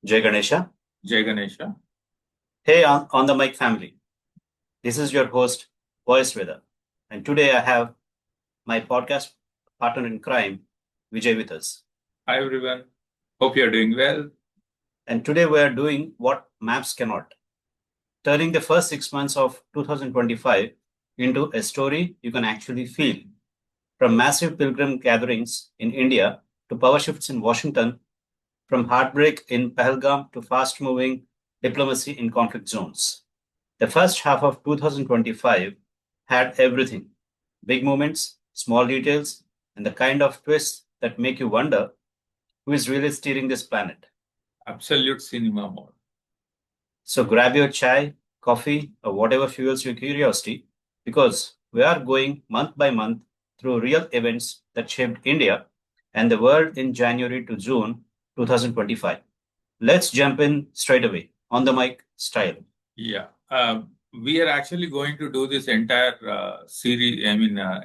Jai Ganesha. Jai Ganesha. Hey, on the mic family. This is your host, Voice Weather. And today I have my podcast partner in crime, Vijay, with us. Hi everyone. Hope you are doing well. And today we are doing what maps cannot, turning the first 6 months of 2025 into a story you can actually feel. From massive pilgrim gatherings in India to power shifts in Washington, from heartbreak in Pahalgam to fast moving diplomacy in conflict zones. The first half of 2025 had everything: big moments, small details, and the kind of twists that make you wonder who is really steering this planet. Absolute cinema mode. So grab your chai, coffee, or whatever fuels your curiosity, because we are going month by month through real events that shaped India and the world in January to June 2025. Let's jump in straight away, on the mic style. Yeah. We are actually going to do this entire series,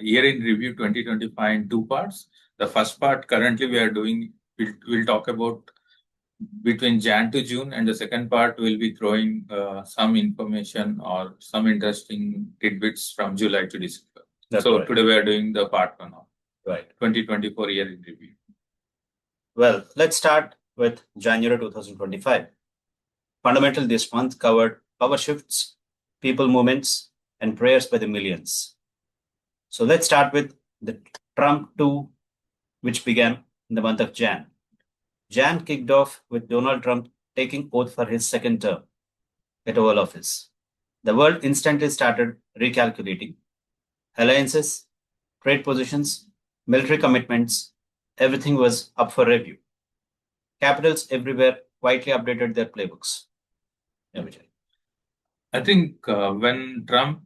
year in review 2025 in two parts. The first part currently we are doing, we'll talk about between Jan to June, and the second part will be throwing some information or some interesting tidbits from July to December. That's so right. Today we are doing the part one of Right. 2024 year in review. Well, let's start with January 2025. Fundamental this month covered power shifts, people movements, and prayers by the millions. So let's start with the Trump 2, which began in the month of Jan. Jan kicked off with Donald Trump taking oath for his second term at Oval Office. The world instantly started recalculating alliances, trade positions, military commitments. Everything was up for review. Capitals everywhere quietly updated their playbooks. Yeah, Vijay. I think when Trump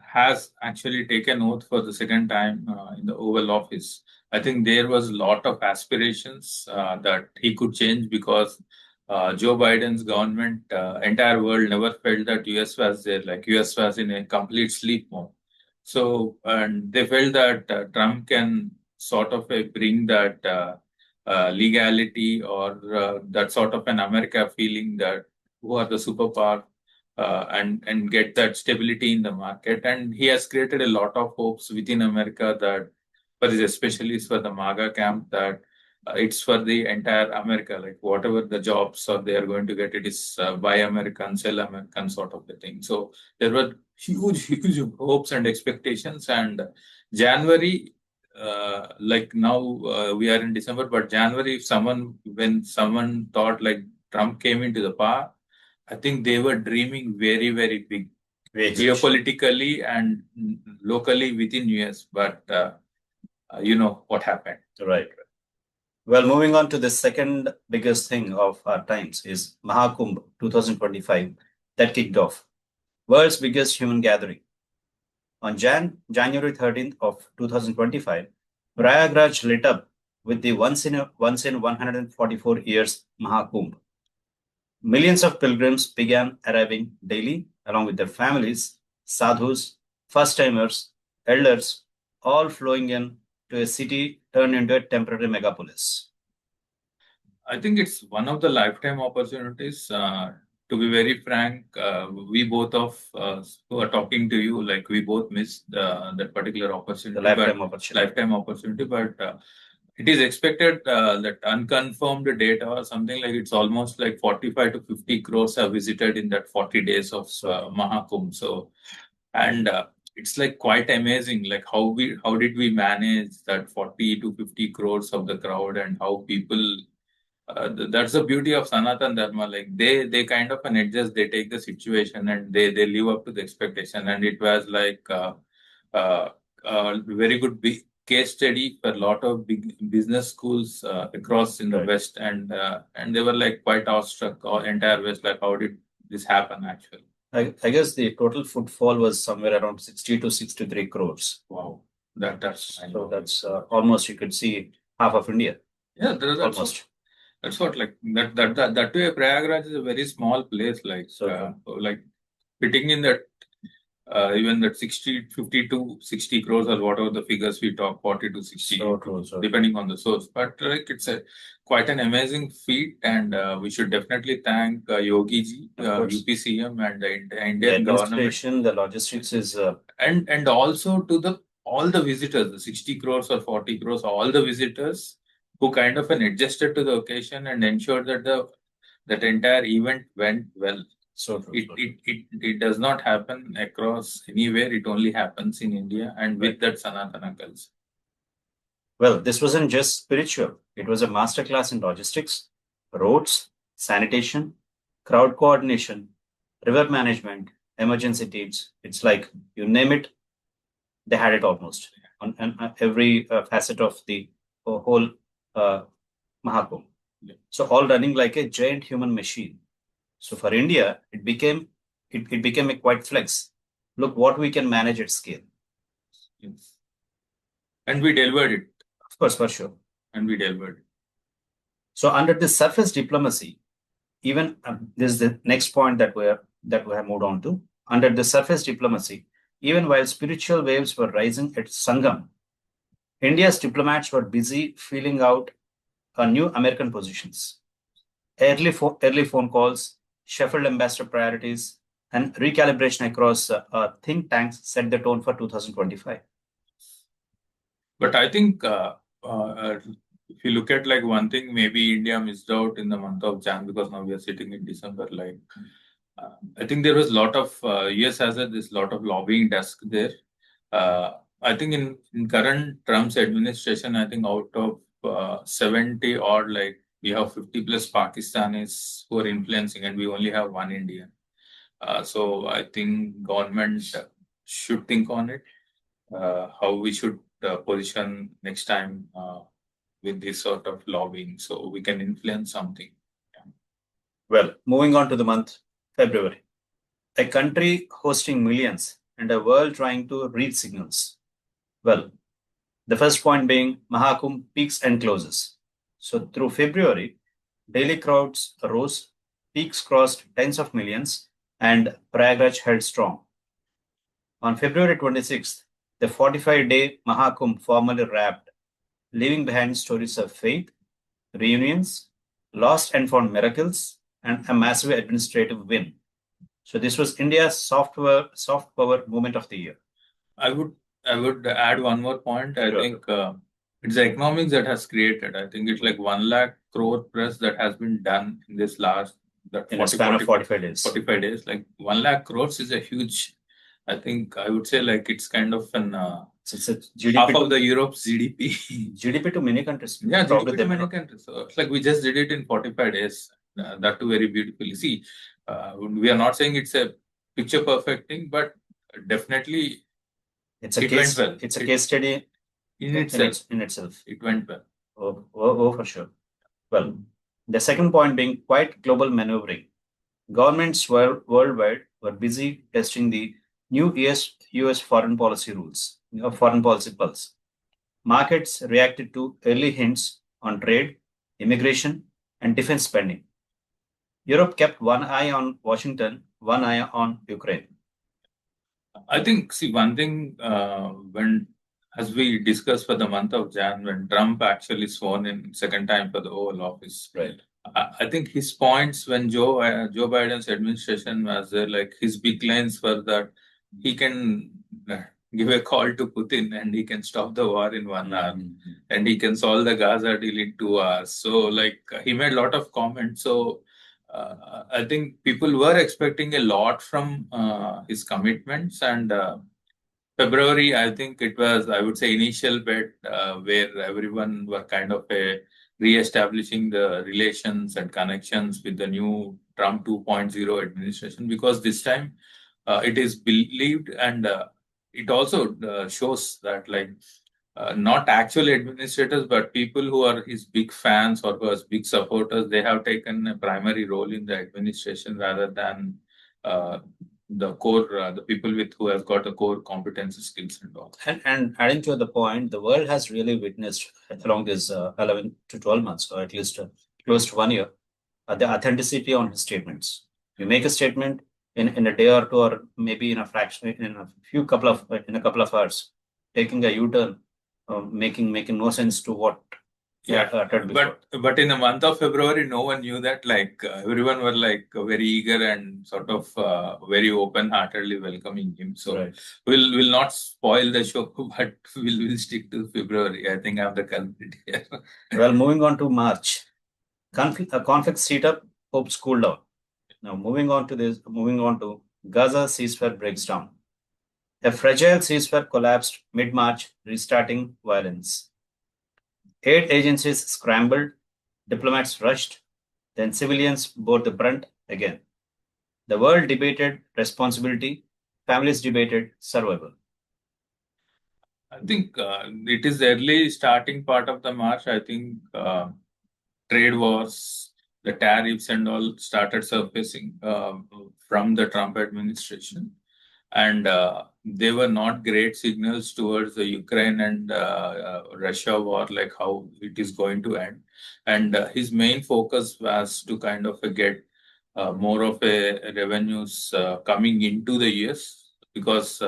has actually taken oath for the second time in the Oval Office, I think there was a lot of aspirations that he could change because Joe Biden's government, entire world never felt that US was there, like US was in a complete sleep mode. So, and they felt that Trump can sort of bring that legality or that sort of an America feeling that who are the superpower and get that stability in the market. And he has created a lot of hopes within America that, but especially for the MAGA camp, that it's for the entire America, like whatever the jobs or they are going to get, it is buy American, sell American sort of the thing. So there were huge hopes and expectations. And January, like now we are in December, but January, when someone thought like Trump came into the power, I think they were dreaming very big, geopolitically and locally within US. But you know what happened. Right. Well, moving on to the second biggest thing of our times is Maha Kumbh 2025 that kicked off. World's biggest human gathering. On January 13th of 2025, Prayagraj lit up with the once in 144 years Maha Kumbh. Millions of pilgrims began arriving daily along with their families, sadhus, first-timers, elders, all flowing in to a city turned into a temporary megapolis. I think it's one of the lifetime opportunities. To be very frank, we both of who are talking to you, like we both missed that particular opportunity. The lifetime opportunity. But it is expected that unconfirmed data or something like it's almost like 45 to 50 crores have visited in that 40 days of Maha Kumbh. So, and it's like quite amazing, like how did we manage that 40 to 50 crores of the crowd and how people that's the beauty of Sanatan Dharma. Like they kind of an adjust, they take the situation and they live up to the expectation. And it was like uh, very good case study for a lot of big business schools across in the Right. West, and they were like quite awestruck, or entire West, like how did this happen actually? I guess the total footfall was somewhere around 60 to 63 crores. Wow, that's So that's almost, you could see, half of India. yeah, that's Almost. That's what, like that way. Prayagraj is a very small place, like So true. like fitting in that Even that 50 to 60 crores or whatever the figures we talk, 40 to 60, So true, so depending on the source. But like it's a quite an amazing feat, and we should definitely thank Yogi ji, UPCM, and the Indian government. Administration, the logistics is And also to the all the visitors, the 60 crores or 40 crores, all the visitors who kind of adjusted to the occasion and ensured that that entire event went well. so true. It does not happen across anywhere. It only happens in India, and with that Sanatana culture. Well, this wasn't just spiritual. It was a masterclass in logistics, roads, sanitation, crowd coordination, river management, emergency teams. It's like you name it, they had it almost on every facet of the whole Maha Kumbh. Yeah. So all running like a giant human machine. So for India, it became a quite flex. Look what we can manage at scale. Yes. And we delivered it. Of course, for sure. And we delivered it. So under this surface diplomacy, even this is the next point that we have moved on to. Under the surface diplomacy, even while spiritual waves were rising at Sangam, India's diplomats were busy feeling out new American positions. Early phone calls, shuffled ambassador priorities, and recalibration across think tanks set the tone for 2025. But I think if you look at like one thing, maybe India missed out in the month of Jan because now we are sitting in December. Like, I think there was a lot of US has this lot of lobbying desk there. I think in current Trump's administration, I think out of 70 or like we have 50 plus Pakistanis who are influencing, and we only have one Indian. So I think government should think on it, how we should position next time with this sort of lobbying, so we can influence something. Yeah. Well, moving on to the month February, a country hosting millions and a world trying to read signals. Well, the first point being Maha Kumbh peaks and closes. So through February, daily crowds rose, peaks crossed tens of millions, and Prayagraj held strong. On February 26th, the 45-day Maha Kumbh formally wrapped, leaving behind stories of faith, reunions, lost and found miracles, and a massive administrative win. So this was India's soft power movement of the year. I would add one more point. I think it's the economics that has created. I think it's like 1 lakh crore plus that has been done in this last in a span of 45 days. 45 days. Like 1 lakh crores is a huge. I think I would say like it's kind of an it's a GDP half of the Europe's GDP. GDP to many countries. Yeah, GDP to many countries. So it's like we just did it in 45 days. That too very beautifully. See, we are not saying it's a picture perfect thing, but definitely it went well. It's a case study in itself. It went well. Oh, for sure. Well, the second point being quite global maneuvering. Governments worldwide were busy testing the new US foreign policy rules, foreign policy pulse. Markets reacted to early hints on trade, immigration, and defense spending. Europe kept one eye on Washington, one eye on Ukraine. I think, see, one thing when, as we discussed for the month of Jan, when Trump actually sworn in second time for the Oval Office, right? I think his points when Joe Biden's administration was there, like his big lines were that he can give a call to Putin and he can stop the war in 1 hour, and he can solve the Gaza deal in 2 hours. So, like, he made a lot of comments. So, I think people were expecting a lot from his commitments, and February, I think it was, I would say, initial bet where everyone were kind of re-establishing the relations and connections with the new Trump 2.0 administration, because this time it is believed, and it also shows that like not actual administrators, but people who are his big fans or who are his big supporters, they have taken a primary role in the administration rather than the core, the people with who have got the core competency, skills and all. And adding to the point, the world has really witnessed along this 11 to 12 months, or at least close to 1 year, the authenticity on his statements. You make a statement, in a day or two, or maybe in a couple of hours, taking a U-turn, making no sense to what Yeah, uttered before. but in the month of February, no one knew that. Like everyone were like very eager and sort of very open-heartedly welcoming him. So Right. we'll not spoil the show, but we'll stick to February. I think I'm the culprit here. Well, moving on to March, conflicts heat up, hopes cool down. Now, moving on to Gaza ceasefire breaks down. A fragile ceasefire collapsed mid-March, restarting violence. Aid agencies scrambled, diplomats rushed, then civilians bore the brunt again. The world debated responsibility, families debated survival. I think it is early starting part of the March. I think trade wars, the tariffs and all started surfacing from the Trump administration. And they were not great signals towards the Ukraine and Russia war, like how it is going to end. And his main focus was to kind of get more of a revenues coming into the US, because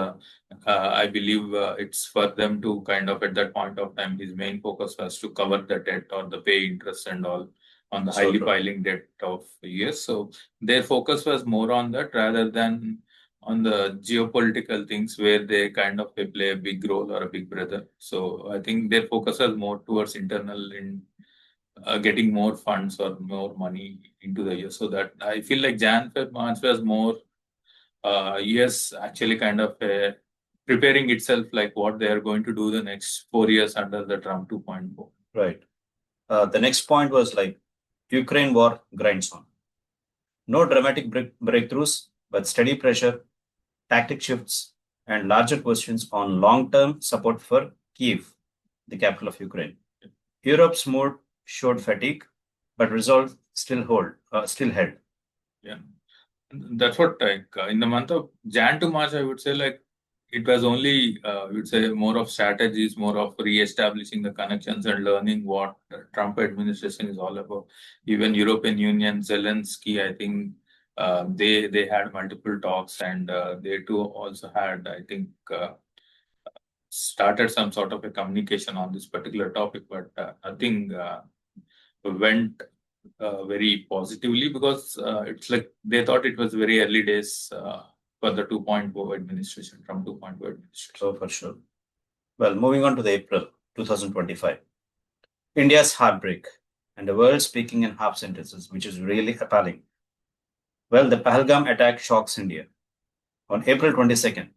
I believe it's for them to kind of at that point of time, his main focus was to cover the debt or the pay interest and all on the highly piling debt of the US. So their focus was more on that rather than on the geopolitical things where they kind of play a big role or a big brother. So I think their focus was more towards internal in getting more funds or more money into the US. So that I feel like Jan, Feb, March was more US actually kind of preparing itself like what they are going to do the next 4 years under the Trump 2.0. Right. The next point was like Ukraine war grinds on. No dramatic breakthroughs, but steady pressure, tactic shifts, and larger questions on long-term support for Kiev, the capital of Ukraine. Europe's mood showed fatigue, but resolve still held. Yeah, that's what like in the month of Jan to March, I would say like it was only I would say more of strategies, more of re-establishing the connections and learning what the Trump administration is all about. Even European Union, Zelensky, I think they had multiple talks, and they too also had, I think, started some sort of a communication on this particular topic, but nothing went very positively, because it's like they thought it was very early days for the 2.0 administration, from 2.0 administration. So for sure. Well, moving on to the April 2025. India's heartbreak, and the world speaking in half sentences, which is really appalling. Well, the Pahalgam attack shocks India. On April 22nd,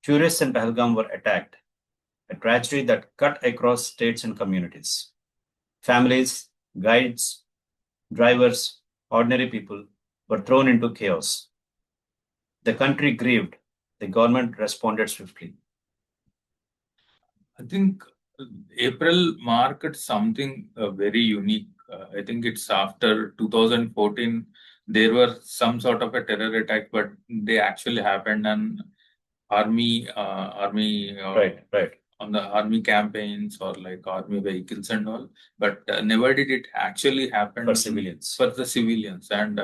tourists in Pahalgam were attacked, a tragedy that cut across states and communities. Families, guides, drivers, ordinary people were thrown into chaos. The country grieved. The government responded swiftly. I think April marked something very unique. I think it's after 2014, there were some sort of a terror attack, but they actually happened on army Right. on the army campaigns or like army vehicles and all, but never did it actually happen For civilians. For the civilians. And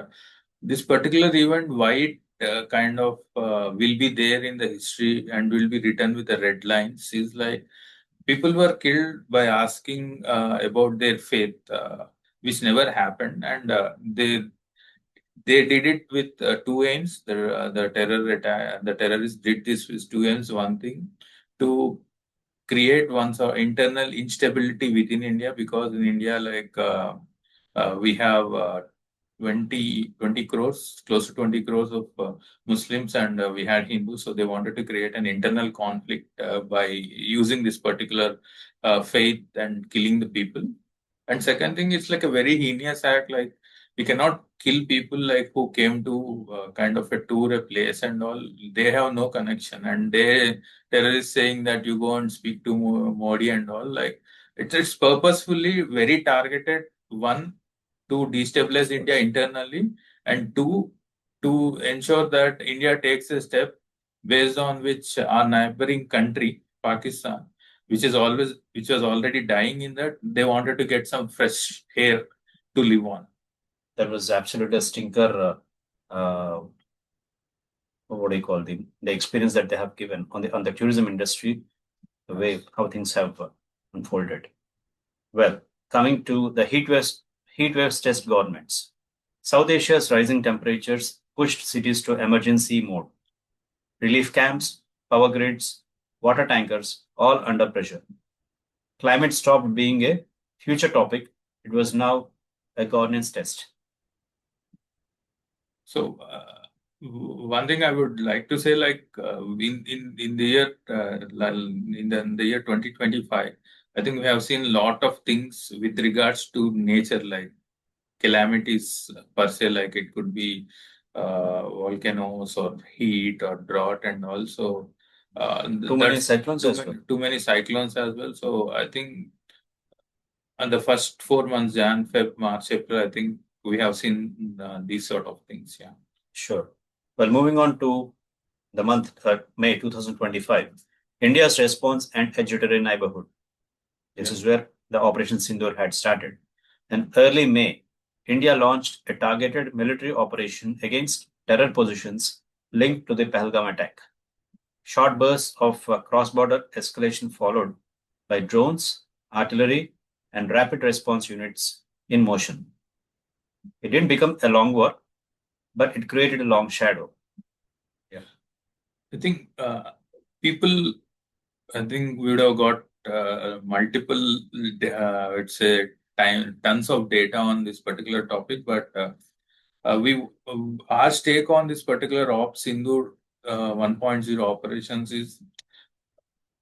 this particular event, why it kind of will be there in the history and will be written with the red lines, is like people were killed by asking about their faith, which never happened, and they did it with two aims. The terrorists did this with two aims. One thing, to create one sort of internal instability within India, because in India, like we have 20 crores, close to 20 crores of Muslims, and we had Hindus. So they wanted to create an internal conflict by using this particular faith and killing the people. And second thing, it's like a very heinous act. Like we cannot kill people like who came to kind of a tour a place and all. They have no connection, and terrorists saying that you go and speak to Modi and all. Like it's purposefully very targeted. One, to destabilize India internally, and two, to ensure that India takes a step based on which our neighboring country, Pakistan, which was already dying in that, they wanted to get some fresh air to live on. That was absolutely a stinker what do you call the experience that they have given on the tourism industry, the way how things have unfolded. Well, coming to the heat waves test governments. South Asia's rising temperatures pushed cities to emergency mode. Relief camps, power grids, water tankers, all under pressure. Climate stopped being a future topic. It was now a governance test. So one thing I would like to say, like in the year in the year 2025, I think we have seen a lot of things with regards to nature, like calamities per se, like it could be volcanoes or heat or drought, and also Too many cyclones as well. too many cyclones as well. So I think in the first 4 months, Jan, Feb, March, April, I think we have seen these sort of things. Yeah. Sure. Well, moving on to the month May 2025, India's response and adjudicated neighborhood. This is where the Operation SINDOOR had started. In early May, India launched a targeted military operation against terror positions linked to the Pahalgam attack. Short bursts of cross-border escalation followed by drones, artillery, and rapid response units in motion. It didn't become a long war, but it created a long shadow. Yeah. I think people, I think we would have got multiple, let's say, tons of data on this particular topic, but our take on this particular Op Sindoor 1.0 operations is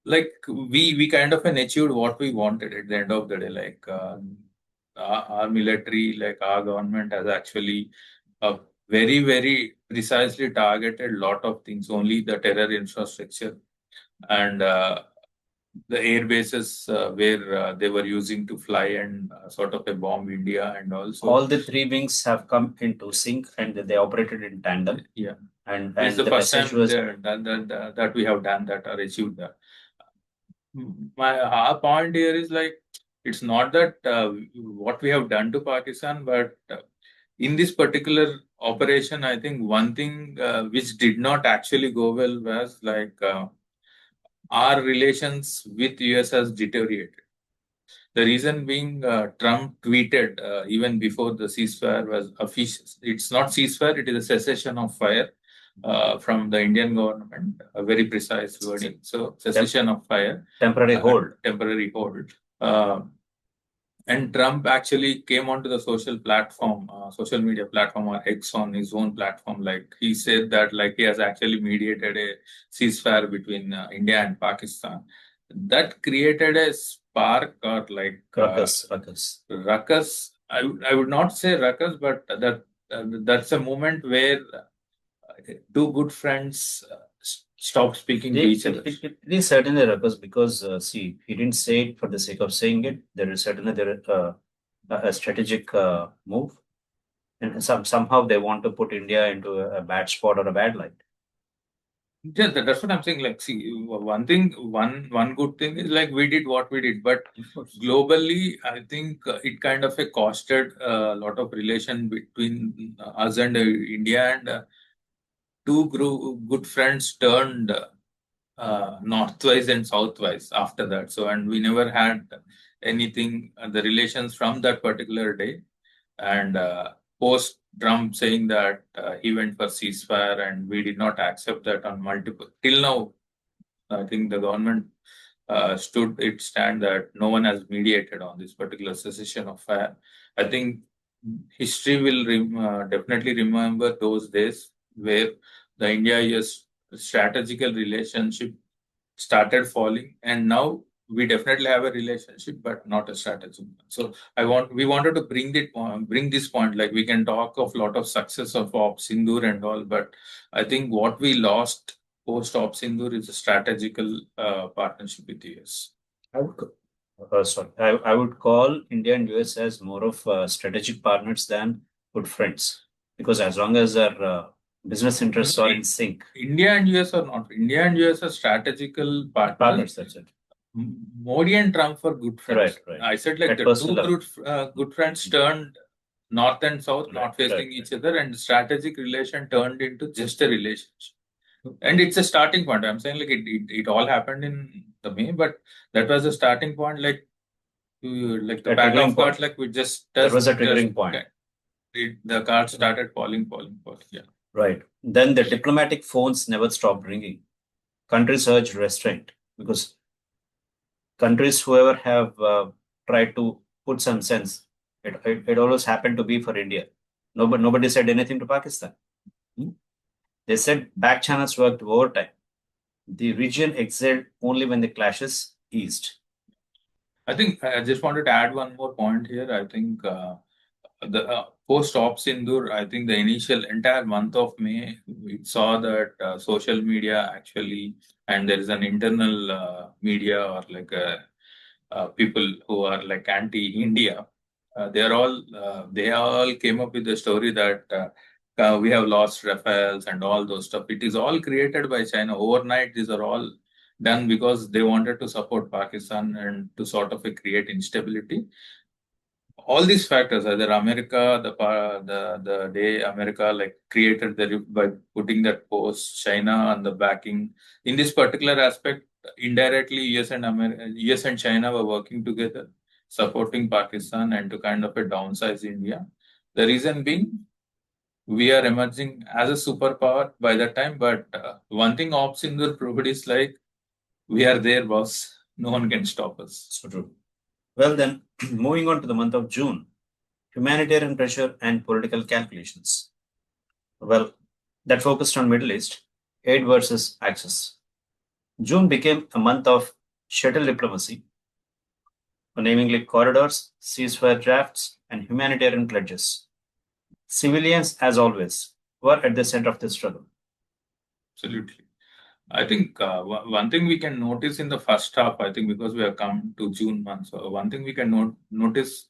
like we kind of achieved what we wanted at the end of the day. Like our military, like our government has actually very, very precisely targeted a lot of things, only the terror infrastructure and the air bases where they were using to fly and sort of a bomb India, and also all the three wings have come into sync and they operated in tandem. Yeah, and it's the first time was that we have done that or achieved that. Our point here is like it's not that what we have done to Pakistan, but in this particular operation, I think one thing which did not actually go well was like our relations with US has deteriorated. The reason being, Trump tweeted even before the ceasefire was official. It's not ceasefire; it is a cessation of fire from the Indian government. A very precise wording. So cessation of fire, temporary hold. Temporary hold. And Trump actually came onto the social platform, social media platform, or X, on his own platform. Like he said that, like he has actually mediated a ceasefire between India and Pakistan. That created a spark, or like ruckus. Ruckus. I would not say ruckus, but that's a moment where two good friends stop speaking to each other. It is certainly a ruckus because, see, he didn't say it for the sake of saying it. There is certainly a strategic move, and somehow they want to put India into a bad spot or a bad light. Yeah, that's what I'm saying. Like, see, one good thing is like we did what we did, but globally, I think it kind of costed a lot of relation between us and India, and two good friends turned northwise and southwise after that. So, and we never had anything, the relations from that particular day. And post Trump saying that he went for ceasefire, and we did not accept that on multiple. Till now, I think the government stood its stand that no one has mediated on this particular cessation of fire. I think history will definitely remember those days where the India-US strategical relationship started falling, and now we definitely have a relationship, but not a strategy. So we wanted to bring this point. Like we can talk of a lot of success of Op Sindoor and all, but I think what we lost post Op Sindoor is a strategical partnership with the US. I would call India and US as more of strategic partners than good friends, because as long as our business interests are in sync, India and US are not. India and US are strategical partners. That's it. Modi and Trump are good friends. Right. I said like the two good friends turned north and south, not facing each other, and strategic relation turned into just a relationship. And it's a starting point. I'm saying like it all happened in the May, but that was a starting point. Like like the A pack triggering of cards, point. like we just There just was a just triggering point. the cards started falling. Yeah. Right. Then the diplomatic phones never stopped ringing. Countries urged restraint because countries, whoever have tried to put some sense, it always happened to be for India. Nobody said anything to Pakistan. Hmm? They said back channels worked overtime. The region excelled only when the clashes eased. I think I just wanted to add one more point here. I think the post op Sindoor, I think the initial entire month of May, we saw that social media actually, and there is an internal media or like people who are like anti-India. They all came up with the story that we have lost Rafales and all those stuff. It is all created by China overnight. These are all done because they wanted to support Pakistan and to sort of create instability. All these factors, either America, the day America like created by putting that post, China on the backing. In this particular aspect, indirectly, US and China were working together, supporting Pakistan and to kind of a downsize India. The reason being, we are emerging as a superpower by that time. But one thing Ops Sindoor proved is like we are there, boss. No one can stop us. So true. Well, then, moving on to the month of June, humanitarian pressure and political calculations. Well, that focused on Middle East, aid versus access. June became a month of shuttle diplomacy, namely corridors, ceasefire drafts, and humanitarian pledges. Civilians, as always, were at the center of the struggle. Absolutely. I think one thing we can notice in the first half, I think because we have come to June month, so one thing we can notice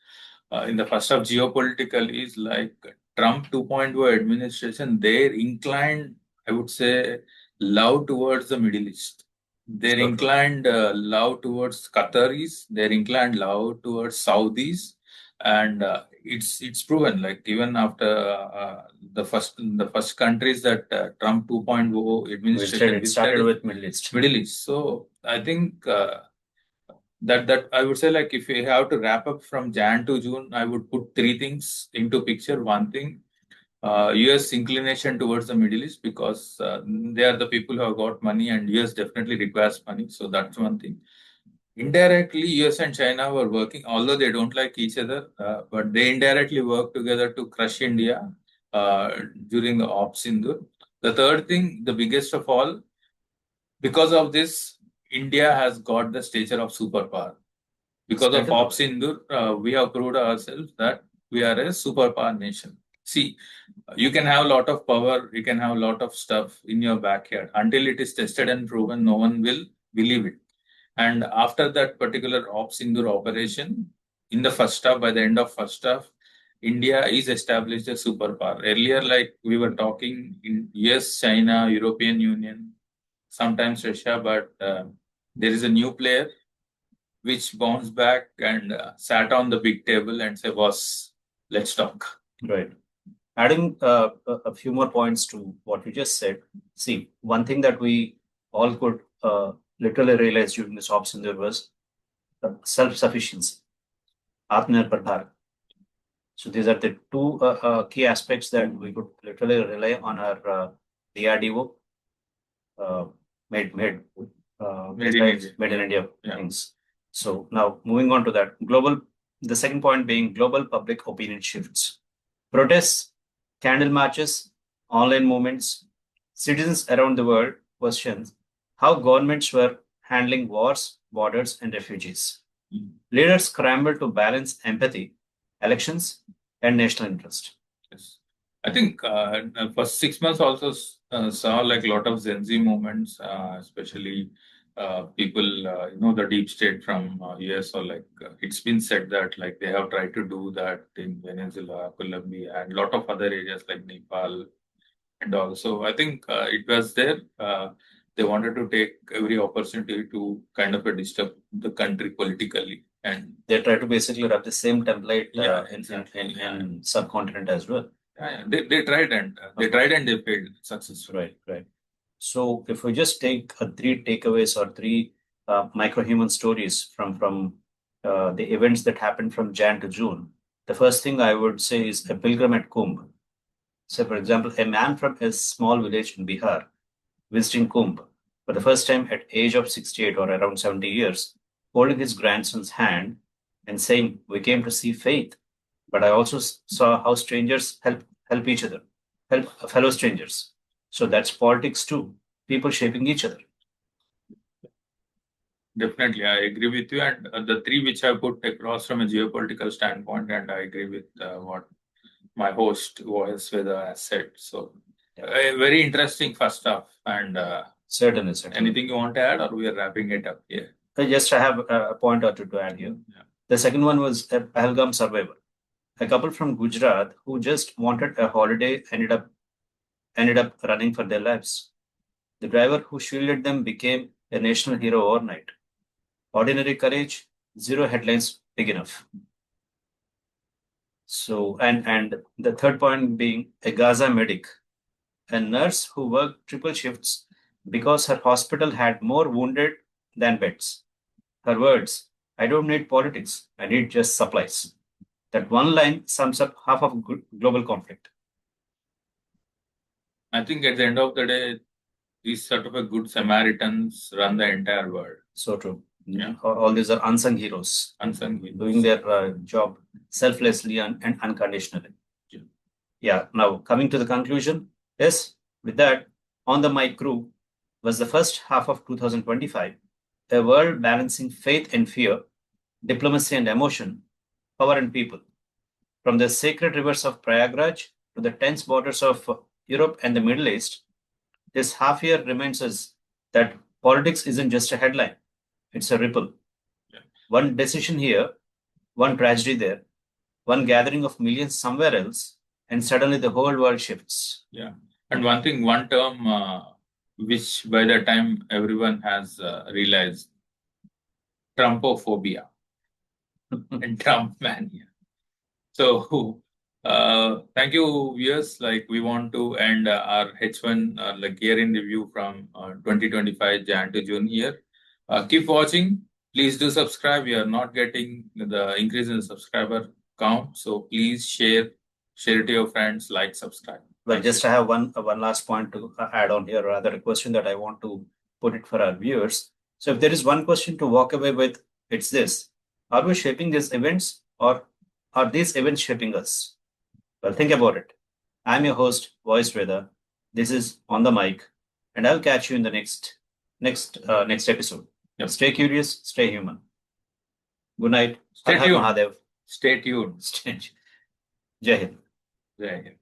in the first half geopolitical is like Trump 2.0 administration, they're inclined, I would say, love towards the Middle East. They're So true. inclined love towards Qataris. They're inclined love towards Saudis, and it's proven. Like even after the first countries that Trump 2.0 administration It started visited, with Middle East. Middle East. So I think that I would say like if we have to wrap up from Jan to June, I would put three things into picture. One thing, US inclination towards the Middle East because they are the people who have got money and US definitely requires money. So that's one thing. Indirectly, US and China were working, although they don't like each other, but they indirectly work together to crush India uh, during the Op Sindoor. The third thing, the biggest of all, because of this, India has got the stature of superpower. Because of Op Sindoor, we have proved ourselves that we are a superpower nation. See, you can have a lot of power, you can have a lot of stuff in your backyard. Until it is tested and proven, no one will believe it. And after that particular Op Sindoor operation, in the first half, by the end of first half, India is established a superpower. Earlier, like we were talking in US, China, European Union, sometimes Russia, but there is a new player which bounced back and sat on the big table and said, "Boss, let's talk." Right. Adding a few more points to what you just said. See, one thing that we all could literally realize during this option there was self-sufficiency, Atmanirbhar Bharat. So these are the two key aspects that we could literally rely on our DRDO uh, made Made in India. made in India Yeah. things. So now moving on to that the second point being global public opinion shifts, protests, candle marches, online movements, citizens around the world questions how governments were handling wars, borders, and refugees. Leaders scrambled to balance empathy, elections, and national interest. Yes. I think for 6 months also saw like a lot of Gen Z movements, especially people, the deep state from US or like it's been said that like they have tried to do that in Venezuela, Colombia, and a lot of other areas like Nepal and all. So I think it was there. They wanted to take every opportunity to kind of disturb the country politically, and they try to basically rub the same template in subcontinent as well. They tried and they failed successfully. Right. So if we just take three takeaways or three micro-human stories from the events that happened from Jan to June, the first thing I would say is a pilgrim at Kumbh. So, for example, a man from a small village in Bihar visiting Kumbh for the first time at age of 68 or around 70 years, holding his grandson's hand and saying, "We came to see faith, but I also saw how strangers help each other, help fellow strangers." So that's politics too, people shaping each other. Definitely, I agree with you. And the three which I put across from a geopolitical standpoint, and I agree with what my host was has said. So, very interesting first half. And Certainly. anything you want to add, or we are wrapping it up here? I have a point or two to add here. Yeah. The second one was a Pahalgam survivor. A couple from Gujarat who just wanted a holiday ended up running for their lives. The driver who shielded them became a national hero overnight. Ordinary courage, zero headlines big enough. So, and the third point being a Gaza medic, a nurse who worked triple shifts because her hospital had more wounded than beds. Her words, "I don't need politics, I need just supplies." That one line sums up half of global conflict. I think at the end of the day, these sort of a good Samaritans run the entire world. So true. Yeah. All these are unsung heroes. Unsung heroes. Doing their job selflessly and unconditionally. Yeah. Now, coming to the conclusion, yes, with that, On the Mic crew was the first half of 2025, a world balancing faith and fear, diplomacy and emotion, power and people. From the sacred rivers of Prayagraj to the tense borders of Europe and the Middle East, this half year reminds us that politics isn't just a headline, it's a ripple. Yeah. One decision here, one tragedy there, one gathering of millions somewhere else, and suddenly the whole world shifts. Yeah. And one term which by the time everyone has realized, Trumpophobia and Trump mania. So, thank you, viewers. Like, we want to end our H1 year in review from 2025 Jan to June here. Keep watching. Please do subscribe. We are not getting the increase in the subscriber count, so please share it to your friends, like, subscribe. Well, I have one last point to add on here, or rather a question that I want to put it for our viewers. So if there is one question to walk away with, it's this: are we shaping these events, or are these events shaping us? Well, think about it. I'm your host, Voice Veda. This is On the Mic, and I'll catch you in the next episode. Yep. Stay curious, stay human. Good night. Stay tuned. Mahadev. Stay tuned. Jai Hind. Jai Hind.